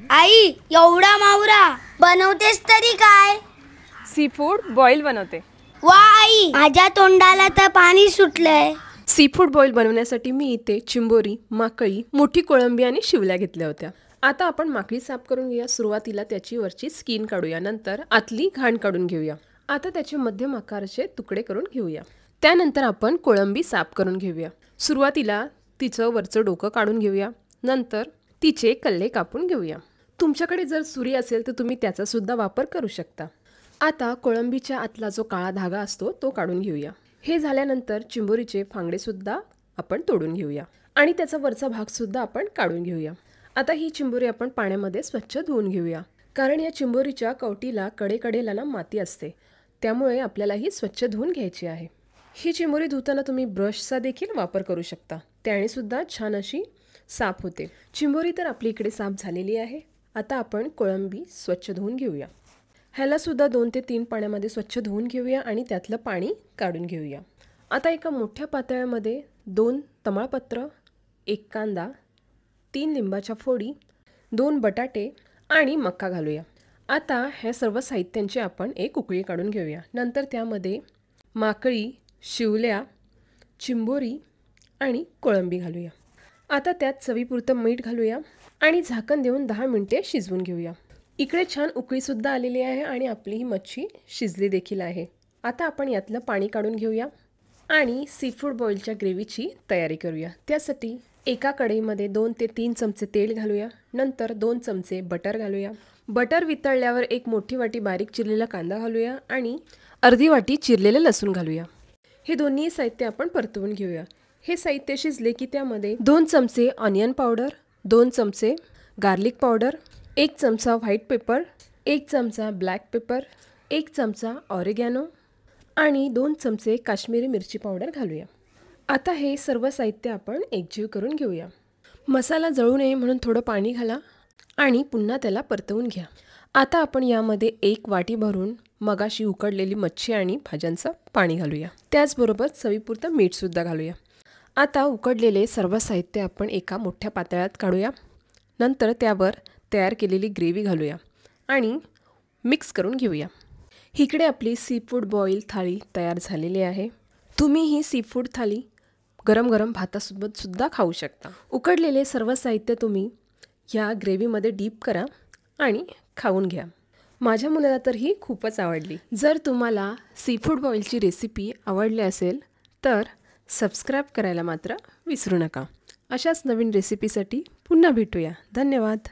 आई, एवढा मावरा बनवतेस तरी काय? सी फूड बॉईल बनवते. वा आई, माझ्या तोंडाला तर पाणी सुटलंय. सी फूड बॉईल बनवण्यासाठी मी इथे चिंबोरी, माकळी, मोठी कोळंबी आणि शिवल्या घेतल्या होत्या. आता आपण माकळी साफ करून घेऊया. सुरुवातीला त्याची वरची स्किन काढूया, नंतर आतली घाण काढून घेऊया. आता त्याचे मध्यम आकाराचे तुकडे करून घेऊया. त्यानंतर आपण कोळंबी साफ करून घेऊया. सुरुवातीला तिचं वरचं डोकं काढून घेऊया, नंतर तिचे कल्ले कापून घेऊया. तुमच्याकडे जर सुरी असेल तर तुम्ही त्याचा सुद्धा वापर करू शकता. आता कोळंबीच्या आतला जो काळा धागा असतो तो काढून घेऊया. हे झाल्यानंतर चिंबोरीचे फांगडे सुद्धा आपण तोडून घेऊया आणि त्याचा वरचा भाग सुद्धा आपण काढून घेऊया. आता ही चिंबोरी आपण पाण्यामध्ये स्वच्छ धुवून घेऊया, कारण या चिंबोरीच्या कवटीला कडेकडेला ना माती असते, त्यामुळे आपल्याला ही स्वच्छ धुवून घ्यायची आहे. ही चिंबोरी धुताना तुम्ही ब्रशचा देखील वापर करू शकता, त्याने सुद्धा छान अशी साफ होते. चिंबोरी तर आपली इकडे साफ झालेली आहे. आता आपण कोळंबी स्वच्छ धुवून घेऊया. ह्याला सुद्धा 2 ते 3 पाण्यामध्ये स्वच्छ धुवून घेऊया आणि त्यातलं पाणी काढून घेऊया. आता एका मोठ्या पातेल्यामध्ये 2 तमालपत्र, 1 कांदा, 3 लिंबाच्या फोडी, 2 बटाटे आणि मका घालूया. आता ह्या सर्व साहित्यांची आपण एक उकळी काढून घेऊया. नंतर त्यामध्ये माकळी, शिवल्या, चिंबोरी आणि कोळंबी घालूया. आता त्यात चवीपुरतं मीठ घालूया आणि झाकण देऊन 10 मिनिटे शिजवून घेऊया. इकडे छान उकळीसुद्धा आलेली आहे आणि आपली ही मच्छी शिजली देखील आहे. आता आपण यातलं पाणी काढून घेऊया आणि सीफूड बॉईलच्या ग्रेव्हीची तयारी करूया. त्यासाठी एका कढईमध्ये 2 ते 3 चमचे तेल घालूया, नंतर 2 चमचे बटर घालूया. बटर वितळल्यावर एक मोठी वाटी बारीक चिरलेला कांदा घालूया आणि अर्धी वाटी चिरलेलं लसूण घालूया. हे दोन्ही साहित्य आपण परतवून घेऊया. हे साहित्य शिजले की त्यामध्ये 2 चमचे ऑनियन पावडर, 2 चमचे गार्लिक पावडर, 1 चमचा व्हाईट पेपर, 1 चमचा ब्लॅक पेपर, 1 चमचा ऑरिगॅनो आणि 2 चमचे काश्मीरी मिरची पावडर घालूया. आता हे सर्व साहित्य आपण एकजीव करून घेऊया. मसाला जळू नये म्हणून थोडं पाणी घाला आणि पुन्हा त्याला परतवून घ्या. आता आपण यामध्ये 1 वाटी भरून मगाशी उकडलेली मच्छी आणि भाज्यांचं पाणी घालूया. त्याचबरोबर चवीपुरतं मीठसुद्धा घालूया. आता उकडलेले सर्व साहित्य आपण एका मोठ्या पातेल्यात काढूया. नंतर त्यावर तयार केलेली ग्रेव्ही घालूया आणि मिक्स करून घेऊया. इकडे आपली सीफूड बॉईल थाळी तयार झालेली आहे. तुम्ही ही सीफूड थाळी गरम गरम भातासोबत सुद्धा खाऊ शकता. उकडलेले सर्व साहित्य तुम्ही ह्या ग्रेव्हीमध्ये डीप करा आणि खाऊन घ्या. माझ्या मुलाला तर ही खूपच आवडली. जर तुम्हाला सीफूड बॉईलची रेसिपी आवडली असेल तर सबस्क्राईब करायला मात्र विसरू नका. अशाच नवीन रेसिपीसाठी पुन्हा भेटूया. धन्यवाद.